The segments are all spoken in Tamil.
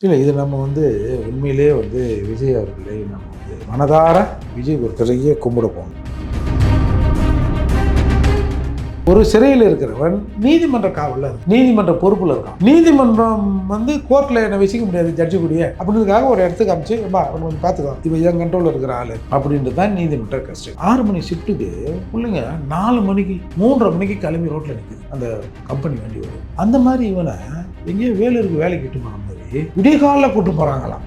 இல்லை, இது நம்ம உண்மையிலேயே விஜய் அவர்களை நம்ம மனதார விஜய் ஒரு பெரிய கும்பிட போகணும். ஒரு சிறையில் இருக்கிறவன் நீதிமன்ற காவலில் இருக்கு, நீதிமன்ற பொறுப்பில் இருக்கான். நீதிமன்றம் கோர்ட்டில் என்ன வச்சுக்க முடியாது ஜட்ஜு கூடிய அப்படின்றதுக்காக ஒரு இடத்துக்கு அமைச்சு கொஞ்சம் பார்த்துக்கோ, இப்போ என் கண்ட்ரோலில் இருக்கிற ஆளு அப்படின்றது தான் நீதிமன்ற கஷ்டம். 6 மணி ஷிஃப்ட்டுக்கு பிள்ளைங்க 4 மணிக்கு 3:30 மணிக்கு கிளம்பி ரோட்டில் நிற்குது, அந்த கம்பெனி வண்டி வரும். அந்த மாதிரி இவனை எங்கேயோ வேலூருக்கு வேலைக்கு கிட்டு போகிற மாதிரி விடியகாலில் கூட்டு போகிறாங்களாம்.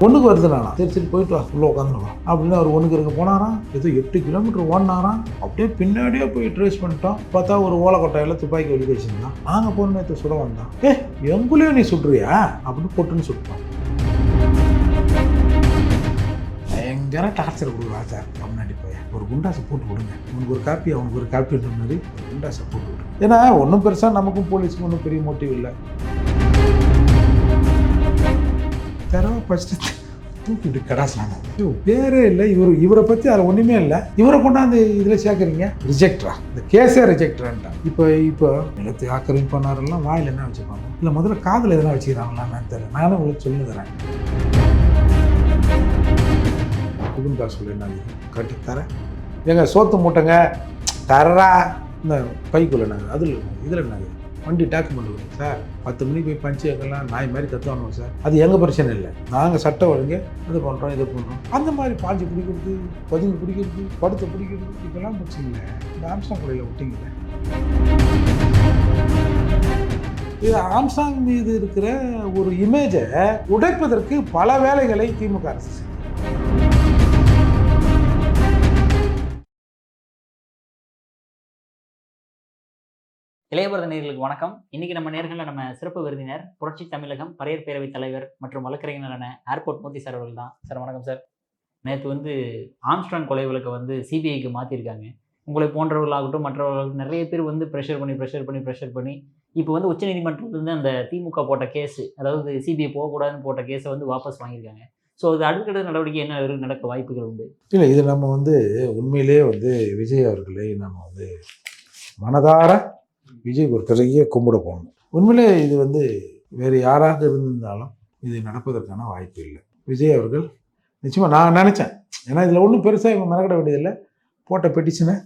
ஒன்றுக்கு வருதுனானா சரி போயிட்டு வா, உள்ளே உட்காந்துருவான் அப்படின்னு அவர் ஒன்றுக்கு இருக்க போனாராம். ஏதோ 8 கிலோமீட்டர் ஓடினாராம். அப்படியே பின்னாடியே போய் ட்ரேஸ் பண்ணிட்டோம். பார்த்தா ஒரு ஓலக்கொட்டையில் துப்பாக்கி ஒழிக்க வச்சுருந்தான். நாங்கள் போன நேற்று சுட வந்தான். எங்குள்ளேயும் நீ சுடுறியா அப்படின்னு பொட்டுன்னு சுட்டோம். பயங்கர டார்ச்சர் கொடுக்குறா சார். முன்னாடி போய் ஒரு குண்டாசை போட்டு விடுங்க, உனக்கு ஒரு காப்பி அவனுக்கு ஒரு காப்பின்ற மாதிரி ஒரு குண்டாசை போட்டு விடுங்க. ஏன்னா ஒன்றும் பெருசாக நமக்கும் போலீஸுக்கும் ஒன்றும் பெரிய மோட்டிவ் இல்லை. தரவா ஃபஸ்ட்டு தூக்கிட்டு கடாசாங்க. பேரே இல்லை, இவரை பற்றி அதில் ஒன்றுமே இல்லை. இவரை கொண்டாந்து இதில் சேர்க்குறீங்க, ரிஜெக்டரா, இந்த கேஸே ரிஜெக்டரான்ட்டான். இப்போ நிலத்தை ஆக்கிரமிப்பு பண்ணாரெல்லாம் வாயில் என்ன வச்சுப்பாங்க, இல்லை முதல்ல காதில் எதனா வச்சுக்கிறாங்களான்னு தெரியல. நானும் உங்களுக்கு சொல்லி தரேன். புகுன் காசு சொல்லி என்ன கட்டி தரேன், எங்க சோத்து மூட்டைங்க தர்றா, இந்த பைக்குள்ள நாங்கள் அதில் இதில் நாங்கள் வண்டி டாக்குமெண்ட் வரும் சார். 10 மணிக்கு போய் பஞ்சு எங்கெல்லாம் நாய் மாதிரி கற்றுவானுவோம் சார். அது எங்கள் பிரச்சனை இல்லை, நாங்கள் சட்டம் ஒழுங்கு இது பண்ணுறோம் இது பண்ணுறோம். அந்த மாதிரி பாஞ்சு பிடிக்கிறது, பதுங்கி பிடிக்கிறது, படுத்த பிடிக்கிறது, இப்போல்லாம் பிரச்சனை. இந்த ஆம்சாங் கொலையில் விட்டிங்களே, இது ஆம்சாங் மீது இருக்கிற ஒரு இமேஜை உடைப்பதற்கு பல வேலைகளை திமுக அரசு செய்யும். இளையபாரத நேயர்களுக்கு வணக்கம். இன்னைக்கு நம்ம நேர்களில் நம்ம சிறப்பு விருந்தினர் புரட்சி தமிழகம் பரையர் பேரவைத் தலைவர் மற்றும் வழக்கறிஞரான ஏர்போர்ட் மூர்த்தி சார் அவர்கள் தான். சார் வணக்கம் சார். நேற்று ஆம்ஸ்ட்ராங் கொலை வழக்கை சிபிஐக்கு மாற்றிருக்காங்க. உங்களை போன்றவர்களாகட்டும் மற்றவர்களாகட்டும் நிறைய பேர் ப்ரெஷர் பண்ணி இப்போ உச்சநீதிமன்றத்திலிருந்து அந்த திமுக போட்ட கேஸு, அதாவது சிபிஐ போகக்கூடாதுன்னு போட்ட கேஸை வாபஸ் வாங்கியிருக்காங்க. ஸோ அது அடுத்த நடவடிக்கை என்ன நடக்க வாய்ப்புகள் உண்டு? இல்லை, இது நம்ம உண்மையிலேயே விஜய் அவர்களை நம்ம மனதார விஜய் ஒரு பெரிய கும்பிட போகணும். உண்மையிலே இது வேறு யாராக இருந்திருந்தாலும் இது நடப்பதற்கான வாய்ப்பு இல்லை. விஜய் அவர்கள் நிச்சயமாக நான் நினச்சேன், ஏன்னா இதில் ஒன்றும் பெருசாக இவங்க மெனக்கிட வேண்டியதில்லை. போட்ட பெட்டிஷனை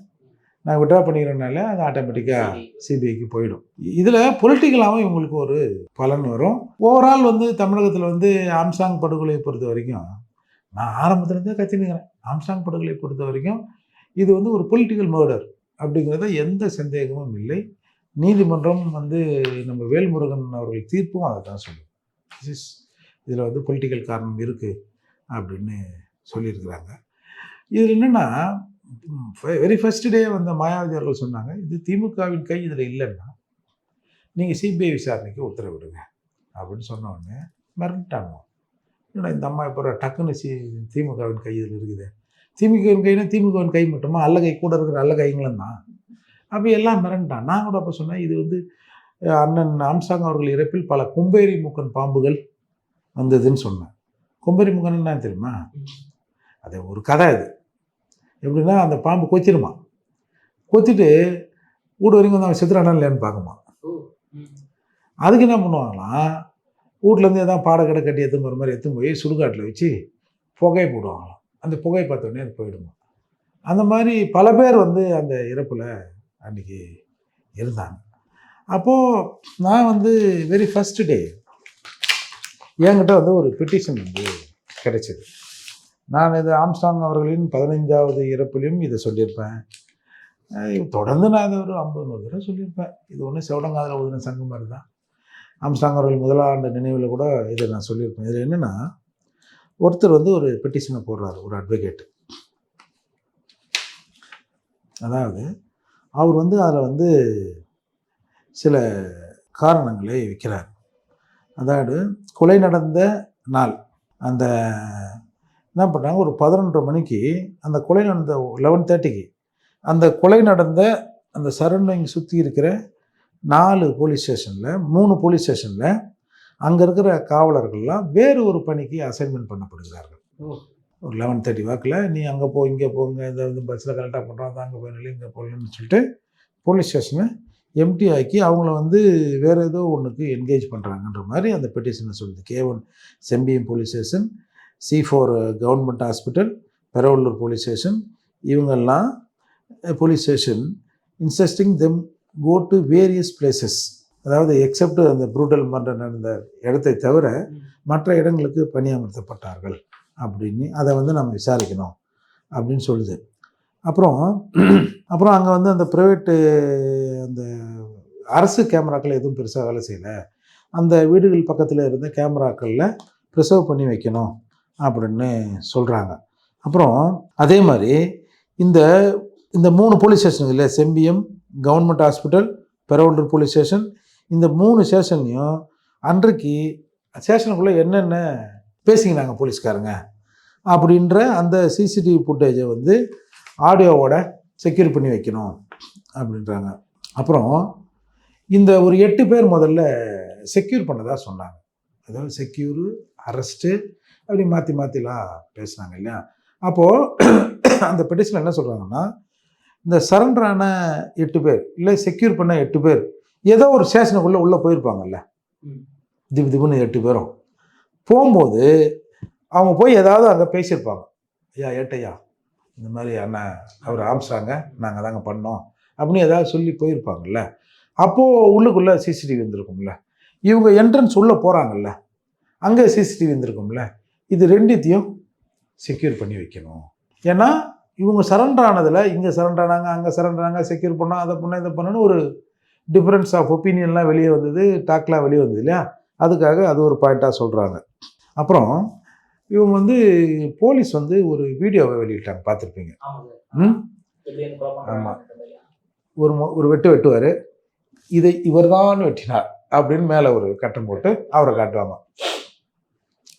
நான் விட்ரா பண்ணிக்கிறனால அது ஆட்டோமேட்டிக்காக சிபிஐக்கு போயிடும். இதில் பொலிட்டிக்கலாகவும் இவங்களுக்கு ஒரு பலன் வரும். ஓவரால் தமிழகத்தில் ஆம்சாங் படுகொலையை பொறுத்த வரைக்கும் நான் ஆரம்பத்துலேருந்தே கத்தினுக்கிறேன். ஆம்சாங் படுகொலையை பொறுத்த வரைக்கும் இது ஒரு பொலிட்டிக்கல் மர்டர் அப்படிங்கிறத எந்த சந்தேகமும் இல்லை. நீதிமன்றம் நம்ம வேல்முருகன் அவர்கள் தீர்ப்பும் அதை தான் சொல்லுது. இதில் பொலிட்டிக்கல் காரணம் இருக்குது அப்படின்னு சொல்லியிருக்கிறாங்க. இதில் என்னென்னா, வெரி ஃபர்ஸ்ட் டே மாயாவதி அவர்கள் சொன்னாங்க, இது திமுகவின் கை இதில் இல்லைன்னா நீங்கள் சிபிஐ விசாரணைக்கு உத்தரவிடுங்க அப்படின்னு சொன்ன உடனே மிரண்டாங்க. ஏன்னா இந்த அம்மா இப்போ டக்குன்னு திமுகவின் கை இதில் இருக்குது. திமுகவின் கைனா திமுகவின் கை மட்டுமா, அல்ல கை கூட இருக்கிற அல்ல கைங்களும் தான். அப்போ எல்லாம் மிரண்டான். நான் கூட அப்போ சொன்னேன், இது அண்ணன் ஆம்சாங் அவர்கள் இறப்பில் பல கொம்பேரி மூக்கன் பாம்புகள் வந்ததுன்னு சொன்னேன். கொம்பேரி மூக்கன் என்ன தெரியுமா, அது ஒரு கதை. அது எப்படின்னா, அந்த பாம்பு கொத்திடுமா, கொத்திட்டு வீடு வரைக்கும் அவன் செத்துறானா இல்லையான்னு பார்க்குமா. அதுக்கு என்ன பண்ணுவாங்களாம், வீட்லேருந்து எதாவது பாடக்கடை கட்டி எடுத்து போகிற மாதிரி எடுத்து போய் சுடுகாட்டில் வச்சு புகை போடுவாங்களாம். அந்த புகை பார்த்தோடனே அது போயிடுமா. அந்த மாதிரி பல பேர் அந்த இறப்பில் அன்றைக்கி இருந்தாங்க. அப்போது நான் வெரி ஃபஸ்ட் டே என்கிட்ட ஒரு பெட்டிஷன் கிடைச்சிது. நான் இது ஆம்ஸ்ட்ராங் அவர்களின் 15வது இறப்புலையும் இதை சொல்லியிருப்பேன். தொடர்ந்து நான் இதை ஒரு 50 தடவை சொல்லியிருப்பேன். இது ஒன்றும் செவடங்காதில் ஊதின சங்கம் மாதிரி தான். ஆம்ஸ்ட்ராங் அவர்கள் முதலாண்டு நினைவில் கூட இதை நான் சொல்லியிருப்பேன். இதில் என்னென்னா, ஒருத்தர் ஒரு பெட்டிஷனை போடுறாரு, ஒரு அட்வொகேட். அதாவது அவர் அதில் சில காரணங்களை வைக்கிறார். அதாவது கொலை நடந்த நாள் அந்த என்ன பண்ணுறாங்க, ஒரு 11:30 மணிக்கு அந்த கொலை நடந்த 11:30க்கு அந்த கொலை நடந்த அந்த சரௌண்டிங் சுற்றி இருக்கிற 4 போலீஸ் ஸ்டேஷனில் 3 போலீஸ் ஸ்டேஷனில் அங்கே இருக்கிற காவலர்கள்லாம் வேறு ஒரு பணிக்கு அசைன்மெண்ட் பண்ணப்படுகிறார்கள். ஒரு 11:30 வாக்கில் நீ அங்கே போ, இங்கே போங்க, இதை பஸ்ஸில் கரெக்டாக பண்ணுறோம், அது அங்கே போயினாலும் இங்கே போகலன்னு சொல்லிட்டு போலீஸ் ஸ்டேஷனை எம்டி ஆக்கி அவங்கள வந்து வேறு ஏதோ ஒன்றுக்கு என்கேஜ் பண்ணுறாங்கன்ற மாதிரி அந்த பெட்டிஷனை சொல்லுது. K1 Sembiyam police station, C4 government hospital, Peravallur police station, இவங்கெல்லாம் police station insisting them go to various places, அதாவது எக்ஸப்ட் அந்த ப்ரூட்டல் மர்டர் நடந்த இடத்தை தவிர மற்ற இடங்களுக்கு பணியமர்த்தப்பட்டார்கள் அப்படின்னு அதை வந்து நம்ம விசாரிக்கணும் அப்படின்னு சொல்லுது. அப்புறம் அங்கே வந்து அந்த ப்ரைவேட்டு அந்த அரசு கேமராக்கள் எதுவும் பெருசாக வேலை செய்யலை, அந்த வீடுகள் பக்கத்தில் இருந்த கேமராக்களில் ப்ரிசர்வ் பண்ணி வைக்கணும் அப்படின்னு சொல்கிறாங்க. அப்புறம் அதே மாதிரி இந்த இந்த 3 போலீஸ் ஸ்டேஷன் இல்லை, Sembiyam government hospital, Peravallur police station, இந்த 3 ஸ்டேஷன்லையும் அன்றைக்கு ஸ்டேஷனுக்குள்ளே என்னென்ன பேசிக்கினாங்க போலீஸ்காரங்க அப்படின்ற அந்த சிசிடிவி ஃபுட்டேஜை வந்து ஆடியோவோட செக்யூர் பண்ணி வைக்கணும் அப்படின்றாங்க. அப்புறம் இந்த ஒரு 8 பேர் முதல்ல செக்யூர் பண்ணதாக சொன்னாங்க. அதாவது செக்யூரு, அரெஸ்ட்டு அப்படி மாற்றி மாற்றிலாம் பேசுனாங்க இல்லையா. அப்போது அந்த பெட்டிஷனில் என்ன சொல்கிறாங்கன்னா, இந்த சரண்டரான 8 பேர் இல்லை செக்யூர் பண்ண 8 பேர் ஏதோ ஒரு ஸ்டேஷனுக்குள்ளே உள்ளே போயிருப்பாங்கல்ல, திபுன்னு 8 பேரும் போகும்போது அவங்க போய் ஏதாவது அங்கே பேசியிருப்பாங்க. ஐயா ஏட்டையா இந்த மாதிரி அண்ணன் அவர் ஆம்ஸ்டாங்க நாங்கள் தாங்க பண்ணோம் அப்படின்னு ஏதாவது சொல்லி போயிருப்பாங்கல்ல. அப்போது உள்ளுக்குள்ளே சிசிடிவி இருந்திருக்கும்ல, இவங்க என்ட்ரன்ஸ் உள்ளே போகிறாங்கல்ல அங்கே சிசிடிவி இருந்திருக்கும்ல. இது ரெண்டுத்தையும் செக்யூர் பண்ணி வைக்கணும். ஏன்னா இவங்க சரண்டர் ஆனதில் இங்கே சரண்டர் ஆனாங்க, அங்கே சரண்டர் ஆனாங்க, செக்யூர் பண்ணோம், அதை பண்ணோம், இதை பண்ணணும்னு ஒரு டிஃப்ரென்ஸ் ஆஃப் ஒப்பீனியன்லாம் வெளியே வந்தது, டாக்லாம் வெளியே வந்தது இல்லையா. அதுக்காக அது ஒரு பாயிண்ட்டாக சொல்கிறாங்க. அப்புறம் இவங்க வந்து போலீஸ் வந்து ஒரு வீடியோவை வெளியிட்டாங்க, பார்த்துருப்பீங்க. ஆமாம், ஒரு வெட்டு வெட்டுவார், இதை இவர் தான் வெட்டினார் அப்படின்னு மேலே ஒரு கட்டம் போட்டு அவரை காட்டுவாங்க,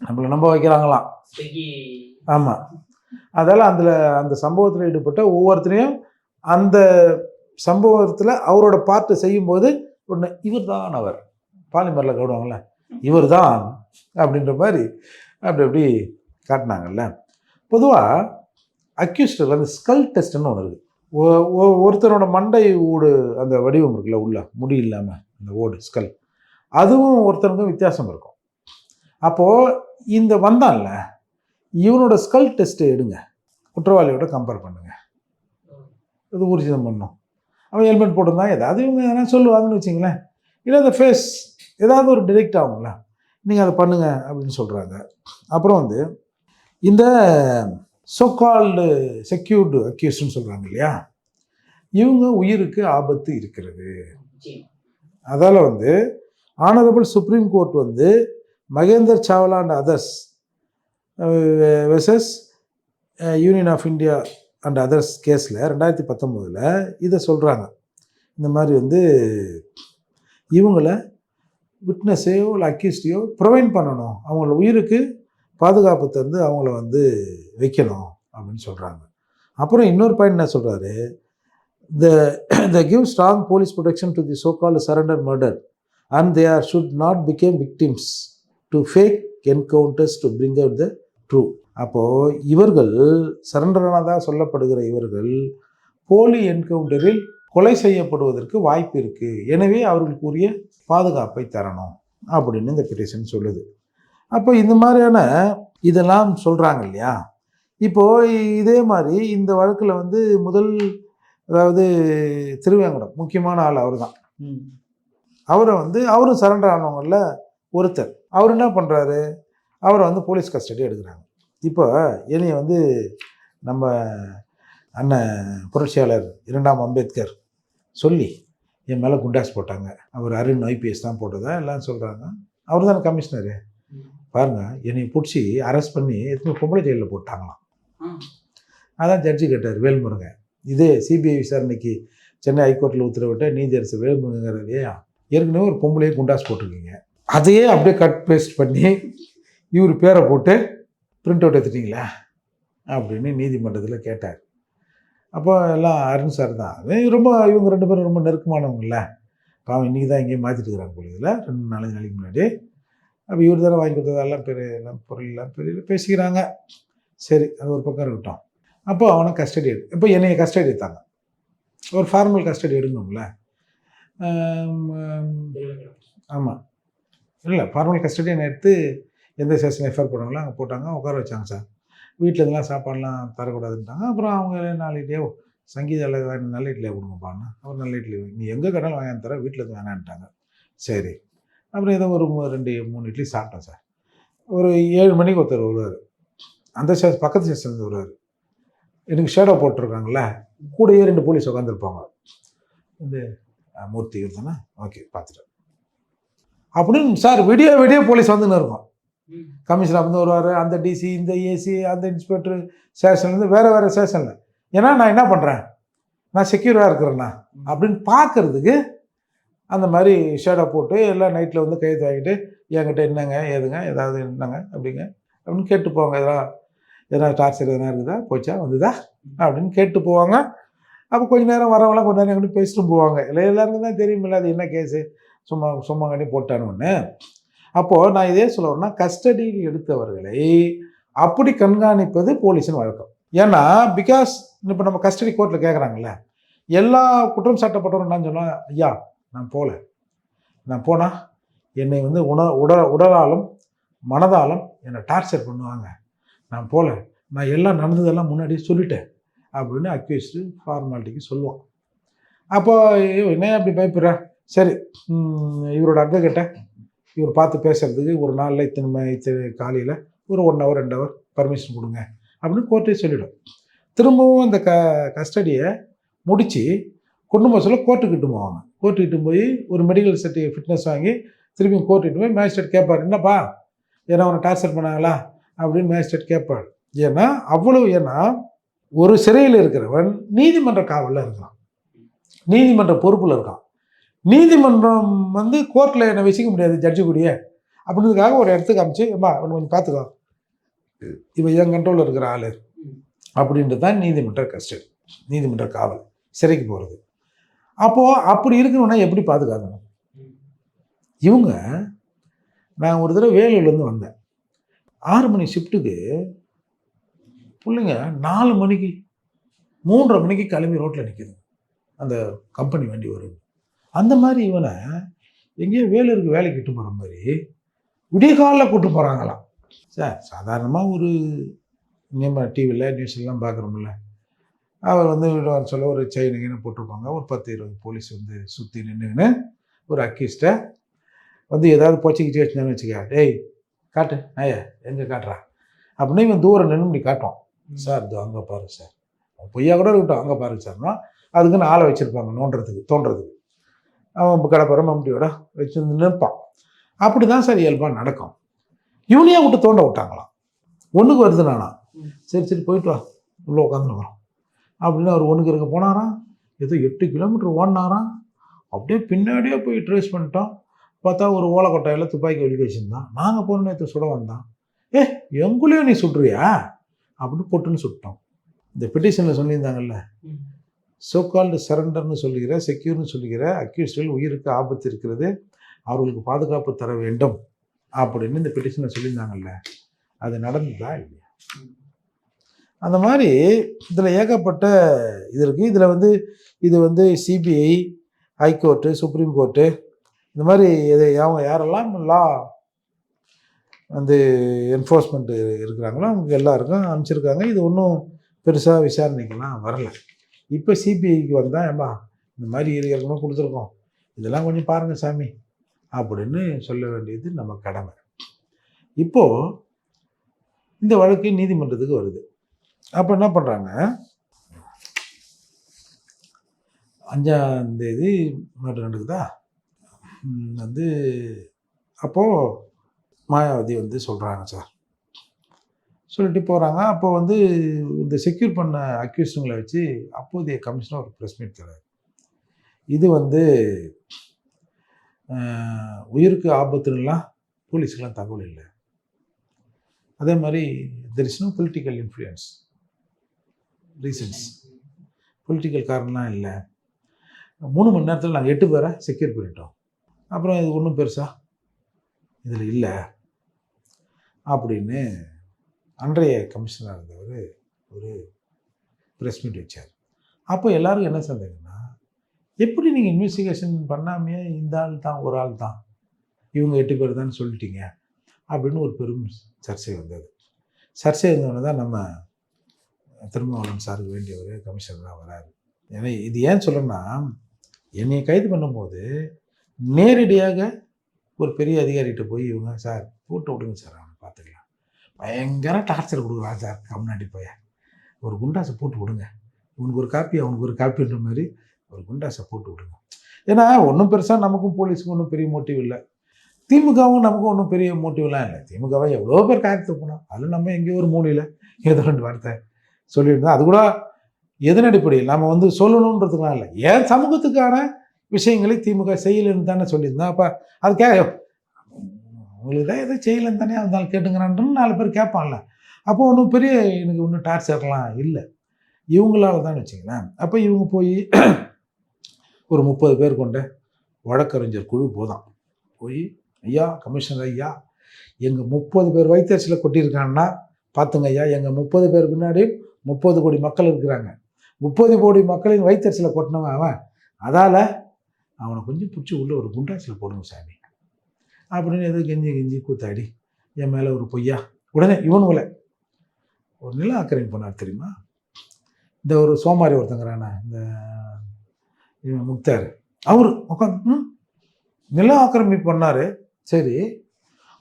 நம்மளை நம்ப வைக்கிறாங்களாம். ஆமாம், அதால் அந்த சம்பவத்தில் ஈடுபட்ட ஒவ்வொருத்தரையும் அந்த சம்பவத்தில் அவரோட பார்ட்டு செய்யும்போது ஒன்று இவர் தான் அவர் பாலிமரில் கவுடுவாங்கள்ல இவர் தான் அப்படின்ற மாதிரி அப்படி காட்டினாங்கல்ல. பொதுவாக அக்யூஸ்டில் அந்த ஸ்கல் டெஸ்ட்னு ஒன்று இருக்குது. ஒருத்தரோட மண்டை ஓடு அந்த வடிவம் இருக்குல்ல, உள்ள முடி இல்லாமல் அந்த ஓடு ஸ்கல், அதுவும் ஒருத்தருக்கும் வித்தியாசம் இருக்கும். அப்போது இந்த வந்தான்ல இவனோட ஸ்கல் டெஸ்ட்டு எடுங்க, குற்றவாளியோட கம்பேர் பண்ணுங்க, இது ஊர்ஜிதம் பண்ணும். அவன் ஹெல்மெட் போட்டிருந்தான் ஏதாவது இவங்க எதனா சொல்லுவாங்கன்னு வச்சிங்களேன், இல்லை அந்த ஃபேஸ் ஏதாவது ஒரு டிரெக்ட் ஆகுங்களா, நீங்கள் அதை பண்ணுங்க அப்படின்னு சொல்கிறாங்க. அப்புறம் வந்து இந்த சோகால்டு செக்யூர்டு அக்யூஸ்ட்னு சொல்கிறாங்க இல்லையா, இவங்க உயிருக்கு ஆபத்து இருக்கிறது. அதால் வந்து ஆனரபிள் சுப்ரீம் கோர்ட் வந்து Mahender Chawla and others versus Union of India and others கேஸில் 2019 இதை சொல்கிறாங்க. இந்த மாதிரி வந்து இவங்கள விட்னஸையோ இல்லை அக்யூஸ்டையோ ப்ரொவைட் பண்ணணும், அவங்கள உயிருக்கு பாதுகாப்பு தந்து அவங்கள வந்து வைக்கணும் அப்படின்னு சொல்கிறாங்க. அப்புறம் இன்னொரு பாயிண்ட் என்ன சொல்கிறாரு, the give strong police protection to the so-called surrender murder and they should not become victims to fake encounters to bring out the true. அப்போது இவர்கள் சரண்டரானதாக சொல்லப்படுகிற இவர்கள் போலி என்கவுண்டரில் கொலை செய்யப்படுவதற்கு வாய்ப்பு இருக்குது, எனவே அவர்களுக்குரிய பாதுகாப்பை தரணும் அப்படின்னு இந்த பெட்டிஷன் சொல்லுது. அப்போ இந்த மாதிரியான இதெல்லாம் சொல்கிறாங்க இல்லையா. இப்போது இதே மாதிரி இந்த வழக்கில் வந்து அதாவது திருவேங்கடம் முக்கியமான ஆள் அவர் தான். அவரை வந்து அவரும் சரண்டர் ஆனவங்களில் ஒருத்தர். அவர் என்ன பண்ணுறாரு, அவரை வந்து போலீஸ் கஸ்டடி எடுக்கிறாங்க. இப்போ என்னைய வந்து நம்ம அண்ணன் புரட்சியாளர் 2ஆம் அம்பேத்கர் சொல்லி என் மேலே குண்டாஸ் போட்டாங்க, அவர் அருண் ஐபிஎஸ் தான் போட்டதா எல்லாம் சொல்கிறாங்க. அவர் தானே கமிஷனரு. பாருங்கள், என்னை பிடிச்சி அரெஸ்ட் பண்ணி எத்தனை பொம்பளை ஜெயிலில் போட்டாங்களாம். அதான் ஜட்ஜி கேட்டார் வேல்முருகன். இதே சிபிஐ விசாரணைக்கு சென்னை ஹைகோர்ட்டில் உத்தரவிட்ட நீதியரசர் வேல்முருகன், ஏற்கனவே ஒரு பொம்பளையே குண்டாஸ் போட்டிருக்கீங்க, அதையே அப்படியே கட் பேஸ்ட் பண்ணி இவர் பேரை போட்டு பிரிண்ட் அவுட் எடுத்துட்டிங்களா அப்படின்னு நீதிமன்றத்தில் கேட்டார். அப்போ எல்லாம் அருண் சார் தான். ரொம்ப இவங்க 2 பேரும் ரொம்ப நெருக்கமானவங்கள. பாவம் இன்றைக்கி தான் எங்கேயும் மாற்றிட்டுருக்குறாங்க பொழுதில் 2-4 நாளைக்கு முன்னாடி. அப்போ இவர் தானே வாங்கி கொடுத்ததெல்லாம் எல்லாம் பொருள்லாம் பெரிய பேசிக்கிறாங்க. சரி, அது ஒரு பக்கம் இருக்கட்டும். அப்போ அவனை கஸ்டடி இப்போ என்னைய கஸ்டடி எடுத்தாங்க. ஒரு ஃபார்மல் கஸ்டடி எடுக்கணும்ல. ஆமாம், இல்லை ஃபார்மல் கஸ்டடி எடுத்து எந்த ஸ்டேஷன் எஃப்ஐஆர் போடுறாங்களோ அங்கே போட்டாங்க, உட்கார வச்சாங்க சார். வீட்டில் இதெல்லாம் சாப்பாடுலாம் தரக்கூடாதுன்ட்டாங்க. அப்புறம் அவங்க 4 இட்லியோ சங்கீதாவில் நல்ல இட்லியாக கொடுங்கப்பான்னு, அவர் நல்ல இட்லி நீ எங்கே கடையில் வாங்கி தர, வீட்டில் இருந்து வேணான்ட்டாங்க. சரி, அப்புறம் ஏதோ ஒரு 2 3 இட்லி சாப்பிட்டேன் சார். ஒரு 7 மணிக்கு ஒருத்தர் வருவார், அந்த பக்கத்து ஸ்டேஷன்லேருந்து வருவார். எனக்கு ஷேடோ போட்டிருக்காங்களே, கூடயே 2 போலீஸ் உட்காந்துருப்பாங்க. இந்த மூர்த்தி தானே, ஓகே பார்த்துட்டேன் அப்படின்னு சார். விடிய போலீஸ் வந்துன்னு இருக்கும். கமிஷனர் வந்து வருவார், அந்த டிசி, இந்த ஏசி, அந்த இன்ஸ்பெக்டர் ஸ்டேஷன்லேருந்து வேறு ஸ்டேஷனில். ஏன்னா நான் என்ன பண்ணுறேன், நான் செக்யூராக இருக்கிறேண்ணா அப்படின்னு பார்க்குறதுக்கு அந்த மாதிரி ஷேடோ போட்டு எல்லாம் நைட்டில் வந்து கையெழுத்து வாங்கிட்டு என்கிட்ட என்னங்க ஏதுங்க ஏதாவது என்னங்க அப்படிங்க அப்படின்னு கேட்டு போவாங்க. எதனா டார்ச்சர் எதனா இருக்குதா, போச்சா வந்துதா அப்படின்னு கேட்டு போவாங்க. அப்போ கொஞ்சம் நேரம் வரவங்களாம் கொஞ்சம் நேரம் எங்கிட்ட பேசிட்டு போவாங்க. இல்லை எல்லாருக்கும் தான் தெரியுமில்ல அது என்ன கேஸு, சும்மா கண்டி போட்டான்னு ஒன்று. அப்போது நான் இதே சொல்ல வரேன்னா, கஸ்டடியில் எடுத்தவர்களை அப்படி கண்காணிப்பது போலீஸின் வழக்கம். ஏன்னா பிகாஸ் இப்போ நம்ம கஸ்டடி கோர்ட்டில் கேட்குறாங்கல்ல, எல்லா குற்றம் சாட்டப்பட்டவரும் என்ன சொன்னால், ஐயா நான் போனால் என்னை வந்து உடலாலும் மனதாலும் என்னை டார்ச்சர் பண்ணுவாங்க, நான் போகல, நான் எல்லாம் நடந்ததெல்லாம் முன்னாடியே சொல்லிட்டேன் அப்படின்னு அக்யூஸ்டு ஃபார்மாலிட்டிக்கு சொல்லுவான். அப்போ என்ன அப்படி பயப்படுற, சரி இவரோட அட்வொகேட்டை இவர் பார்த்து பேசுகிறதுக்கு ஒரு நாளில் இத்தனை காலையில் ஒரு 1 hour 2 hour பர்மிஷன் கொடுங்க அப்படின்னு கோர்ட்டே சொல்லிவிடும். திரும்பவும் அந்த கஸ்டடியை முடித்து கொண்டு போக சொல்ல கோர்ட்டுக்கிட்டு போவாங்க. கோர்ட்டுக்கிட்டு போய் ஒரு மெடிக்கல் சர்டிஃபிகேட் ஃபிட்னஸ் வாங்கி திரும்பி கோர்ட்டுக்கிட்டு போய் மேஜிஸ்ட்ரேட் கேட்பார், என்னப்பா ஏன்னா அவனை டார்ச்சர் பண்ணாங்களா அப்படின்னு மேஜிஸ்ட்ரேட் கேட்பார். ஏன்னா ஒரு சிறையில் இருக்கிறவன் நீதிமன்ற காவலில் இருக்கான், நீதிமன்ற பொறுப்பில் இருக்கான். நீதிமன்றம் வந்து கோர்ட்டில் என்னை வசிக்க முடியாது ஜட்ஜு கூடிய அப்படின்றதுக்காக ஒரு இடத்துக்கு அமைச்சு, ஏம்பா அவனை கொஞ்சம் பார்த்துக்கோ, இவன் என் கண்ட்ரோலில் இருக்கிற ஆள் அப்படின்றது தான் நீதிமன்ற கஸ்டடி, நீதிமன்ற காவல், சிறைக்கு போகிறது. அப்போது அப்படி இருக்கணும்னா எப்படி பாதுகாக்கணும்? இவங்க நான் ஒரு தடவை வேலூர்லேருந்து வந்தேன், 6 மணி ஷிஃப்ட்டுக்கு பிள்ளைங்க 4 மணிக்கு 3:30 மணிக்கு கிளம்பி ரோட்டில் நிற்கிது, அந்த கம்பெனி வண்டி வரும். அந்த மாதிரி இவனை எங்கேயோ வேலூருக்கு வேலைக்கு இட்டு போகிற மாதிரி விடிய காலில் கூட்டு போகிறாங்களாம் சார். சாதாரணமாக ஒரு நம்ம டிவியில் நியூஸ்லாம் பார்க்குறோம்ல, அவர் வந்து வர சொல்ல ஒரு செயினுங்கன்னு போட்டிருப்பாங்க, ஒரு 10-20 போலீஸ் வந்து சுற்றி நின்றுங்கன்னு ஒரு அக்யூஸ்ட்டை வந்து ஏதாவது போச்சுக்கிச்சு வச்சுனான்னு வச்சுக்க, டேய் காட்டு ஐயா எங்கே காட்டுறா அப்படின்னு இவன் தூரம் நின்று இப்படி காட்டுவான். சார் இது அங்கே பாருங்க சார், பொய்யா கூட இருக்கட்டும், அங்கே பாருங்க சார்னா அதுக்குன்னு ஆளை வச்சுருப்பாங்க தோன்றதுக்கு. அவன் கடப்புறம் மம்டியோட வச்சு நிற்பான். அப்படி தான் சார் இயல்பாக நடக்கும். இவனையே விட்டு தோண்ட விட்டாங்களாம். ஒன்றுக்கு வருது நானா, சரி போயிட்டு வா உள்ளே உட்காந்துன்னு வரோம் அப்படின்னு அவர் ஒன்றுக்கு இருக்க போனாராம். ஏதோ 8 கிலோமீட்டர் ஓடினாராம். அப்படியே பின்னாடியே போய் ட்ரேஸ் பண்ணிட்டோம். பார்த்தா ஒரு ஓலைக்கொட்டையில் துப்பாக்கி வெளியே வச்சுருந்தான். நாங்கள் போன நேரத்தை சுட வந்தான். எங்குள்ளேயும் நீ சுடுறியா அப்படின்னு பொட்டுன்னு சுட்டோம். இந்த பெட்டிஷனில் சொல்லியிருந்தாங்கல்ல, சோகால்டு சரண்டர்னு சொல்லுகிற, செக்யூர்னு சொல்லுகிற அக்யூஸ்டில் உயிருக்கு ஆபத்து இருக்கிறது, அவர்களுக்கு பாதுகாப்பு தர வேண்டும் அப்படின்னு இந்த பெட்டிஷனில் சொல்லியிருந்தாங்கல்ல, அது நடந்ததா இல்லையா? அந்த மாதிரி இதில் ஏகப்பட்ட இது இருக்குது. இதில் இது வந்து சிபிஐ, ஹைகோர்ட்டு, சுப்ரீம் கோர்ட்டு, இந்த மாதிரி யாரெல்லாம் லா வந்து என்ஃபோர்ஸ்மெண்ட் இருக்கிறாங்களோ அவங்க எல்லாருக்கும் அனுப்பிச்சிருக்காங்க. இது ஒன்றும் பெருசாக விசாரணைக்கெல்லாம் வரலை. இப்போ சிபிஐக்கு வந்தால் ஏம்பா இந்த மாதிரி ஏற்கனவே கொடுத்துருக்கோம், இதெல்லாம் கொஞ்சம் பாருங்கள் சாமி அப்படின்னு சொல்ல வேண்டியது நம்ம கடமை. இப்போது இந்த வழக்கு நீதிமன்றத்துக்கு வருது. அப்போ என்ன பண்ணுறாங்க, 5ஆம் தேதி மேட்டர் நடக்குதா அப்போது மாயாவதி சொல்கிறாங்க சார், சொல்லிட்டு போகிறாங்க. அப்போ இந்த செக்யூர் பண்ண அக்யூஸ்டுங்களை வச்சு அப்போதைய கமிஷனர் ஒரு ப்ரெஸ் மீட் தராரு. இது உயிருக்கு ஆபத்துலாம் போலீஸுக்கெலாம் தகவல் இல்லை. அதே மாதிரி there is no political influence reasons, political காரணம்லாம் இல்லை. 3 மணி நேரத்தில் நாங்கள் 8 பேரை செக்யூர் பண்ணிட்டோம். அப்புறம் இது ஒன்றும் பெருசாக இதில் இல்லை அப்படின்னு அன்றைய கமிஷனர் இருந்தவர் ஒரு ப்ரெஸ் மீட் வச்சார். அப்போ எல்லாருக்கும் என்ன சந்தேகம்னா, எப்படி நீங்கள் இன்வெஸ்டிகேஷன் பண்ணாமையே இந்த ஆள் தான் ஒரு ஆள் தான், இவங்க 8 பேர் தான் சொல்லிட்டீங்க அப்படின்னு ஒரு பெரும் சர்ச்சை வந்தது. சர்ச்சை இருந்தவொடனே தான் நம்ம திருமாவளவன் சாருக்கு வேண்டியவர் கமிஷனராக வராரு. ஏன்னா இது ஏன் சொல்கிறேன்னா, என்னை கைது பண்ணும்போது நேரடியாக ஒரு பெரிய அதிகாரிகிட்ட போய் இவங்க சார் போட்டு விடுங்க சார், அவனை பார்த்துக்கலாம், பயங்கர டார்ச்சர் கொடுக்குறான் சார், கம்னாடி போய் ஒரு குண்டாசை போட்டு விடுங்க, இவனுக்கு ஒரு காப்பி அவனுக்கு ஒரு காப்பின்ற மாதிரி ஒரு குண்டாசை போட்டு விடுங்க. ஏன்னா ஒன்றும் பெருசாக நமக்கும் போலீஸுக்கும் ஒன்றும் பெரிய மோட்டிவ் இல்லை, திமுகவும் நமக்கும் ஒன்றும் பெரிய மோட்டிவ்லாம் இல்லை. திமுகவை எவ்வளோ பேர் காயத்து போனோம், அதில் நம்ம எங்கேயோ ஒரு மூலையில் ஏதோ 2 வார்த்தை சொல்லியிருந்தோம். அது கூட எதன் அடிப்படையில் நம்ம வந்து சொல்லணுன்றதுக்கெலாம் இல்லை, ஏன் சமூகத்துக்கான விஷயங்களை திமுக செய்யலைன்னு தானே சொல்லியிருந்தோம். அப்போ அது உங்களுக்கு தான் எதுவும் செய்யலைன்னு தானே அதனால கேட்டுங்கிறான்னு 4 பேர் கேட்பான்ல. அப்போ ஒன்றும் பெரிய எனக்கு ஒன்றும் டார்ச்சர்லாம் இல்லை, இவங்களால தான் வச்சுங்களேன். அப்போ இவங்க போய் ஒரு 30 பேர் கொண்ட வழக்கறிஞர் குழு போய் ஐயா கமிஷனர் ஐயா, எங்கள் 30 பேர் வயிற்றுல கொட்டியிருக்காங்கன்னா பார்த்துங்க ஐயா, எங்கள் 30 பேர் பின்னாடி 30 கோடி மக்கள் இருக்கிறாங்க, 30 கோடி மக்களின் வயிற்றுல கொட்டினவன் அவன், அதால் அவனை கொஞ்சம் பிடிச்சி உள்ள ஒரு குண்டாசில் போடுங்க சாமி அப்படின்னு எதோ கெஞ்சி கூத்தாடி என் மேலே ஒரு பொய்யா. உடனே இவனுங்களை ஒரு நில ஆக்கிரமிப்பு பண்ணார் தெரியுமா, இந்த ஒரு சோமாரி ஒருத்தங்கிறானா இந்த முக்தார், அவர் உட்காந்து நில ஆக்கிரமிப்பு பண்ணார். சரி,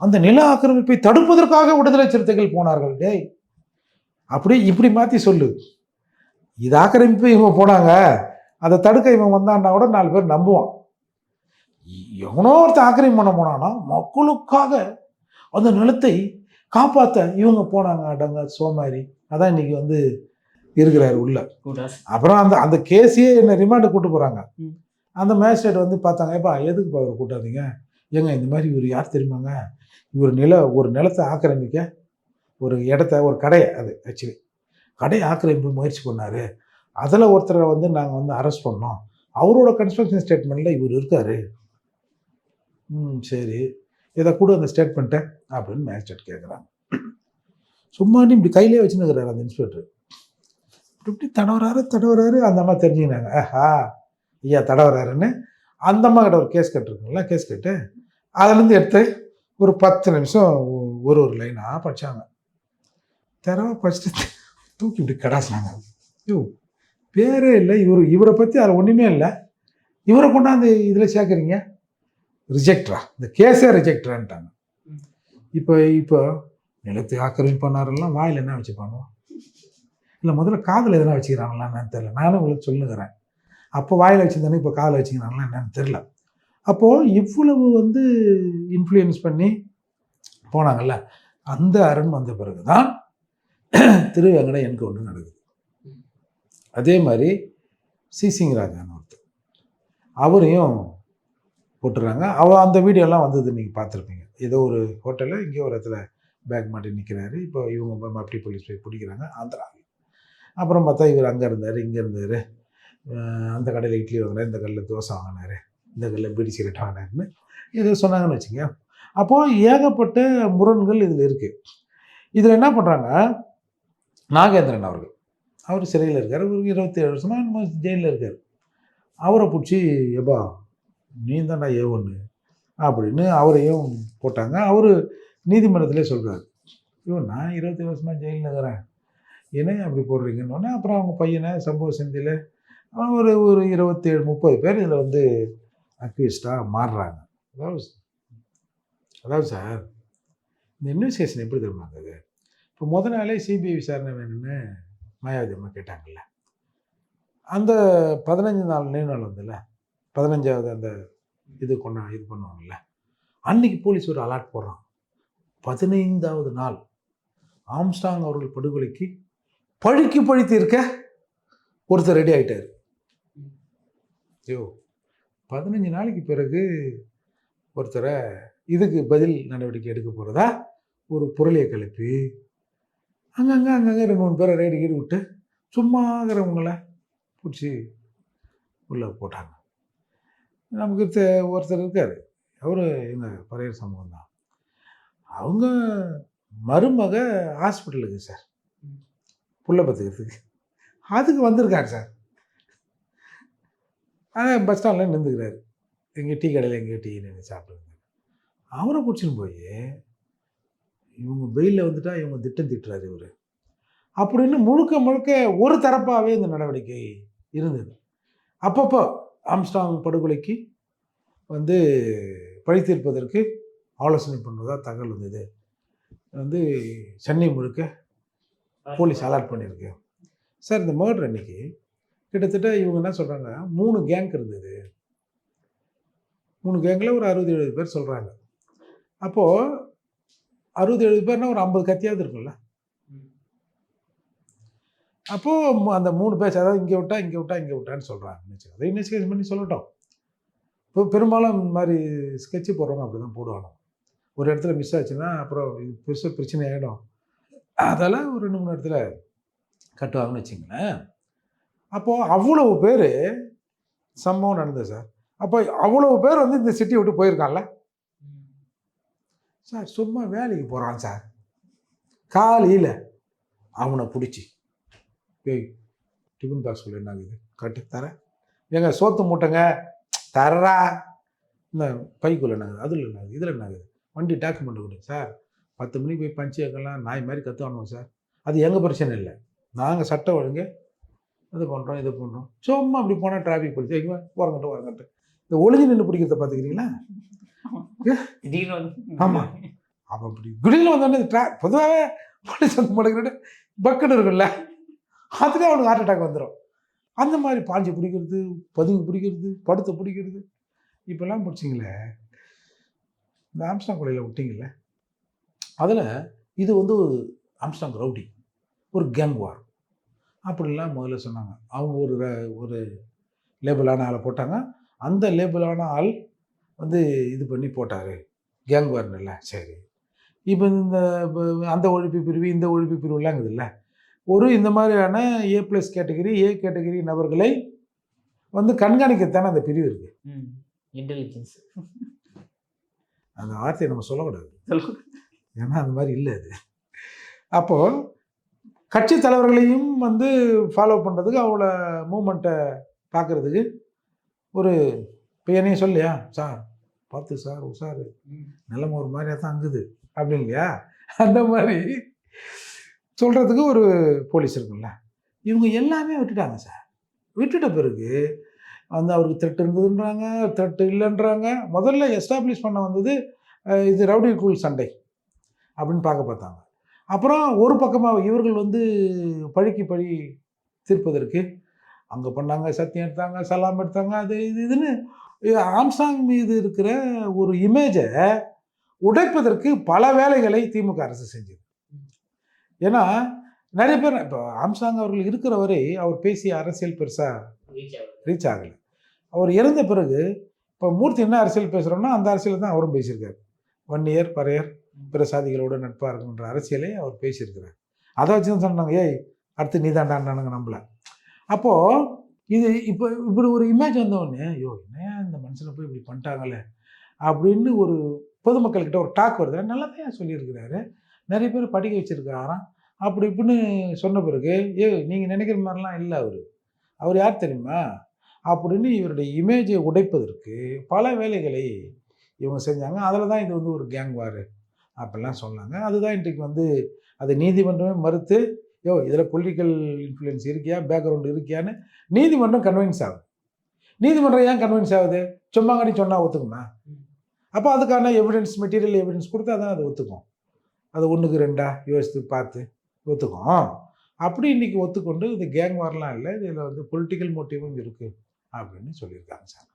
அந்த நில ஆக்கிரமிப்பை தடுப்பதற்காக விடுதலை சிறுத்தைகள் போனார்கள். டேய் அப்படி இப்படி மாற்றி சொல்லு, இது ஆக்கிரமிப்பு இவங்க போனாங்க, அதை தடுக்க இவன் வந்தான்னா கூட 4 பேர் நம்புவான். எவனோ ஒருத்தர் ஆக்கிரமிப்பு பண்ண போனான்னா மக்களுக்காக அந்த நிலத்தை காப்பாற்ற இவங்க போனாங்க. அடங்க சோமாரி, அதான் இன்னைக்கு வந்து இருக்கிறாரு உள்ள. அப்புறம் அந்த கேஸையே என்ன ரிமாண்டு கூட்டு போகிறாங்க. அந்த மேஜிஸ்ட்ரேட் வந்து பார்த்தாங்க, ஏப்பா எதுக்குப்பா இவர் கூட்டாதீங்க, ஏங்க இந்த மாதிரி இவர் யார் தெரியுமாங்க, இவர் ஒரு நிலத்தை ஆக்கிரமிக்க ஒரு இடத்த ஒரு கடையை, அது ஆக்சுவலி கடையை ஆக்கிரமிப்பு முயற்சி பண்ணார், அதில் ஒருத்தரை வந்து நாங்கள் வந்து அரெஸ்ட் பண்ணோம், அவரோட கன்ஸ்ட்ரக்ஷன் ஸ்டேட்மெண்ட்டில் இவர் இருக்கார். சரி இதை கூட அந்த ஸ்டேட்மெண்ட்டை அப்படின்னு மேஜிஸ்ட்ரேட் கேட்குறாங்க. சும்மா இப்படி கையிலே வச்சுன்னுக்கிறாரு அந்த இன்ஸ்பெக்டர். இப்படி தடவுறாரு. அந்த அம்மா தெரிஞ்சுக்கினாங்க, ஆஹா ஐயா தடவுறாருன்னு. அந்த அம்மா கிட்ட ஒரு கேஸ் கட்டுருக்குங்களா, கேஸ் கட்டு அதுலேருந்து எடுத்து ஒரு 10 நிமிஷம் ஒரு லைனாக படித்தாங்க. தரவா படிச்சுட்டு தூக்கி இப்படி கடாசினாங்க. ஐயோ பேரே இல்லை, இவரை பற்றி அதில் ஒன்றுமே இல்லை, இவரை கொண்டாந்து இதில் சேர்க்குறீங்க, ரிஜெக்டரா, இந்த கேஸே ரிஜெக்டரான்ட்டாங்க. இப்போ நிலத்தை ஆக்கிரமிப்பு பண்ணாரெல்லாம் வாயில் என்ன வச்சுப்பாங்க, இல்லை முதல்ல காதில் எதனா வச்சுக்கிறாங்களா என்னன்னு தெரில, நானும் உங்களுக்கு சொல்லுங்கிறேன். அப்போ வாயில் வச்சுருந்தானே இப்போ காதில் வச்சுக்கிறாங்களா என்னன்னு தெரில. அப்போது இவ்வளவு வந்து இன்ஃப்ளூயன்ஸ் பண்ணி போனாங்கல்ல, அந்த அரண் வந்த பிறகு தான் திருவேங்கட என்கவுண்டர் நடக்குது. அதே மாதிரி சிசிங்கராஜான்னு ஒருத்தர், அவரையும் போட்டுறாங்க. அந்த வீடியோலாம் வந்தது நீங்கள் பார்த்துருப்பீங்க. ஏதோ ஒரு ஹோட்டலில் இங்கே ஒரு இடத்துல பேக் மாட்டி நிற்கிறாரு. இப்போ இவங்க மப்டி போலீஸ் போய் பிடிக்கிறாங்க ஆந்திரா. அப்புறம் பார்த்தா இவர் அங்கே இருந்தார், இங்கே இருந்தார், அந்த கடையில் இட்லி வாங்கினார், இந்த கடையில் தோசை வாங்கினார், இந்த கடையில் பீடி சிகரெட் வாங்கினாருன்னு ஏதோ சொன்னாங்கன்னு வச்சுங்க. அப்போது ஏகப்பட்ட முரண்கள் இதில் இருக்குது. இதில் என்ன பண்ணுறாங்க, நாகேந்திரன் அவர் சிறையில் இருக்கார், ஒரு 27 வருஷமாக ஜெயிலில் இருக்கார். அவரை பிடிச்சி எப்பா நீ தான்டா ஏ1 அப்படின்னு அவரையும் போட்டாங்க. அவர் நீதிமன்றத்திலே சொல்கிறார், ஐயோ நான் 27 வருஷமாக ஜெயிலில் இருக்கிறேன், என்ன அப்படி போடுறீங்கன்னு. அப்புறம் அவங்க பையனை சம்பவ செந்தில் ஒரு 27-30 பேர் இதில் வந்து அக்யூஸ்டாக மாறுறாங்க. அதாவது சார் இந்த இன்வெஸ்டிகேஷன் எப்படி தெரியுமா இருந்தது, இப்போ முத நாளே சிபிஐ விசாரணை வேணும்னு மாயாவதி அம்மா கேட்டாங்கல்ல, அந்த 15 நாள் நினைவு நாள் வந்ததில்ல, 15வது அந்த இது பண்ணுவாங்கல்ல, அன்னைக்கு போலீஸ் ஒரு அலர்ட் போடுறான். 15வது நாள் ஆம்ஸ்டாங் அவர்கள் படுகொலைக்கு பழித்து இருக்க ஒருத்தர் ரெடி ஆகிட்டார். ஐயோ 15 நாளைக்கு பிறகு ஒருத்தரை இதுக்கு பதில் நடவடிக்கை எடுக்க போகிறதா ஒரு புரளியை கிளப்பி அங்கங்கே 2-3 பேரை ரேடி விட்டு சும்மா இருக்கிறவங்கள பிடிச்சி உள்ளே போட்டாங்க. நமக்கு ஒருத்தர் இருக்கார், அவர் எங்கள் பறையர் சமூகம் தான், அவங்க மருமக ஹாஸ்பிட்டலுக்கு சார் புள்ள பார்த்துக்கிறதுக்கு அதுக்கு வந்திருக்காரு சார். ஆனால் பஸ் ஸ்டாண்டில் நின்றுக்கிறாரு, எங்கே டீ கடையில் எங்கேயோ டீ நின்று சாப்பிடுங்க. அவரை பிடிச்சின்னு போய் இவங்க வெயிலில் வந்துட்டா இவங்க திட்டம் திட்டுறாரு இவர் அப்படின்னு முழுக்க முழுக்க ஒரு தரப்பாகவே இந்த நடவடிக்கை இருந்தது. அப்பப்போ ஆம்ஸ்ட்ராங் படுகொலைக்கு வந்து பழி தீர்ப்பதற்கு ஆலோசனை பண்ணுறதா தகவல் வந்தது. வந்து சென்னை முழுக்க போலீஸ் அலர்ட் பண்ணியிருக்கு. சார் இந்த மர்டர் அன்னைக்கு கிட்டத்தட்ட இவங்க என்ன சொல்கிறாங்க, 3 கேங் இருந்தது. 3 கேங்கில் ஒரு 60-70 பேர் சொல்கிறாங்க. அப்போது 60-70 பேர்னா ஒரு 50 கத்தியாவது இருக்குல்ல. அப்போது அந்த 3 பேர் அதாவது இங்கே விட்டா இங்கே விட்டா இங்கே விட்டான்னு சொல்கிறாங்க. அதை இன்வெஸ்டிகேஷன் பண்ணி சொல்லட்டும். இப்போ பெரும்பாலும் இந்த மாதிரி ஸ்கெட்சு போடுறவங்க அப்படி தான் போடுவாங்க. ஒரு இடத்துல மிஸ் ஆச்சுன்னா அப்புறம் பெருசாக பிரச்சனை ஆகிடும். அதெல்லாம் ஒரு 2-3 இடத்துல கட்டுவாங்கன்னு வச்சுங்களேன். அப்போது அவ்வளவு பேர் சம்பவம் நடந்தது சார். அப்போ அவ்வளவு பேர் வந்து இந்த சிட்டியை விட்டு போயிருக்கான்ல சார். சும்மா வேலைக்கு போகிறான் சார், காலையில் அவனை பிடிச்சி ஏய் டிஃபன் பாக்ஸ்குள்ளே என்ன ஆகுது கட்டு தரேன், எங்க சோத்து மூட்டைங்க தர்றா, இந்த பைக்குள்ளே என்ன ஆகுது, அதில் என்ன ஆகுது, இதில் என்ன ஆகுது, வண்டி டாக்குமெண்ட் கொடு சார். 10 மணிக்கு போய் பஞ்சு வைக்கலாம், நாய் மாதிரி கற்றுவானுவோம் சார். அது எங்கள் பிரச்சனை இல்லை, நாங்கள் சட்டம் ஒழுங்கு இது பண்ணுறோம் இது பண்ணுறோம். சும்மா அப்படி போனால் டிராஃபிக் போலீஸ் வைக்குவேன் வரங்கட்டு. இந்த ஒளிஞ்சு நின்று பிடிக்கிறத பார்த்துக்கிறீங்களா? ஆமாம். அப்போ அப்படி திடீர்னு வந்தோடனே பொதுவாகவே போலீஸ் வந்து முடக்கிட்டு பக்குன்னு இருக்குல்ல, அதுலேயே அவனுக்கு ஹார்ட் அட்டாக் வந்துடும். அந்த மாதிரி பாஞ்சு பிடிக்கிறது, பதுங்கு பிடிக்கிறது, படுத்த பிடிக்கிறது, இப்போல்லாம் பிடிச்சிங்களே. இந்த ஆம்ஸ்ட்ராங் கொலையில் விட்டிங்கல்ல, அதில் இது வந்து ஒரு ஆம்ஸ்ட்ராங் ரவுடி, ஒரு கேங் வார் அப்படிலாம் முதல்ல சொன்னாங்க. அவங்க ஒரு லேபிளான ஆளை போட்டாங்க. அந்த லேபிளான ஆள் வந்து இது பண்ணி போட்டார் கேங் வார்னில்ல. சரி, இப்போ இந்த அந்த ஒழிப்பு பிரிவு இந்த ஒழிப்பு பிரிவுலாம் இருக்குதுல்ல, ஒரு இந்த மாதிரியான A+ கேட்டகரி A கேட்டகரி நபர்களை வந்து கண்காணிக்கத்தானே அந்த பிரிவு இருக்குது. இன்டெலிஜென்ஸ் அந்த வார்த்தையை நம்ம சொல்லக்கூடாது, ஏன்னா அந்த மாதிரி இல்லை அது. அப்போது கட்சி தலைவர்களையும் வந்து ஃபாலோ பண்ணுறதுக்கு அவளை மூமெண்ட்டை பார்க்குறதுக்கு ஒரு இப்போ என்னையும் சொல்லியா சார் பார்த்து சார் உஷாரு நிலைமை ஒரு மாதிரியாக தான் அங்குது அப்படின்னு இல்லையா, அந்த மாதிரி சொல்கிறதுக்கு ஒரு போலீஸ் இருக்குல்ல. இவங்க எல்லாமே விட்டுட்டாங்க சார். விட்டுட்ட பிறகு வந்து அவருக்கு த்ரெட் இருந்ததுன்றாங்க, த்ரெட் இல்லைன்றாங்க. முதல்ல எஸ்டாப்ளிஷ் பண்ண வந்தது இது ரவுடி கூல் சண்டை அப்படின்னு பார்க்க பார்த்தாங்க. அப்புறம் ஒரு பக்கமாக இவர்கள் வந்து பழிக்கு பழி தீர்ப்பதற்கு அங்கே பண்ணாங்க, சத்தியம் எடுத்தாங்க, சலாம் எடுத்தாங்க, அது இதுன்னு ஆம்ஸ்ட்ராங் மீது இருக்கிற ஒரு இமேஜை உடைப்பதற்கு பல வேலைகளை திமுக அரசு செஞ்சது. ஏன்னா நிறைய பேர் இப்போ ஆம்ஸ்ட்ராங் அவர்கள் இருக்கிற வரை அவர் பேசிய அரசியல் பெருசாக ரீச் ஆகலை. அவர் இறந்த பிறகு இப்போ மூர்த்தி என்ன அரசியல் பேசுகிறோம்னா அந்த அரசியல் தான் அவரும் பேசியிருக்காரு. வன்னியர் பறையர் பிற சாதிகளோட நட்பாக இருக்குன்ற அரசியலே அவர் பேசியிருக்கிறார். அதை வச்சு தான் சொன்னாங்க, ஏய் அடுத்து நீ தாண்டான்னானுங்க நம்மளை. அப்போது இது இப்போ இப்படி ஒரு இமேஜ் வந்தவொடனே ஐயோ என்ன இந்த மனுஷனை போய் இப்படி பண்ணிட்டாங்களே அப்படின்னு ஒரு பொதுமக்கள்கிட்ட ஒரு டாக் வருது. நல்லதான் சொல்லியிருக்கிறாரு, நிறைய பேர் படிக்க வச்சுருக்காராம் அப்படி இப்படின்னு சொன்ன பிறகு நீங்கள் நினைக்கிற மாதிரிலாம் இல்லை, அவர் யார் தெரியுமா அப்படின்னு இவருடைய இமேஜை உடைப்பதற்கு பல வேலைகளை இவங்க செஞ்சாங்க. அதில் தான் இது வந்து ஒரு கேங் வார் அப்படிலாம் சொன்னாங்க. அதுதான் இன்றைக்கு வந்து அது நீதிமன்றமே மறுத்து இதில் பொலிட்டிக்கல் இன்ஃப்ளூயன்ஸ் இருக்கியா பேக்ரவுண்டு இருக்கியான்னு நீதிமன்றம் கன்வின்ஸ் ஆகுது. நீதிமன்றம் ஏன் கன்வின்ஸ் ஆகுது? சும்மாங்கடி சொன்னால் ஒத்துக்குமா? அப்போ அதுக்கான எவிடன்ஸ் மெட்டீரியல் எவிடன்ஸ் கொடுத்தா தான் அது ஒத்துக்கும். அது 1க்கு 2 யோசித்து பார்த்து ஒத்துக்கும். அப்படி இன்றைக்கி ஒத்துக்கொண்டு இது கேங் வார்லாம் இல்லை, இதில் வந்து பொலிட்டிக்கல் மோட்டிவும் இருக்குது அப்படின்னு சொல்லியிருக்காங்க சார்.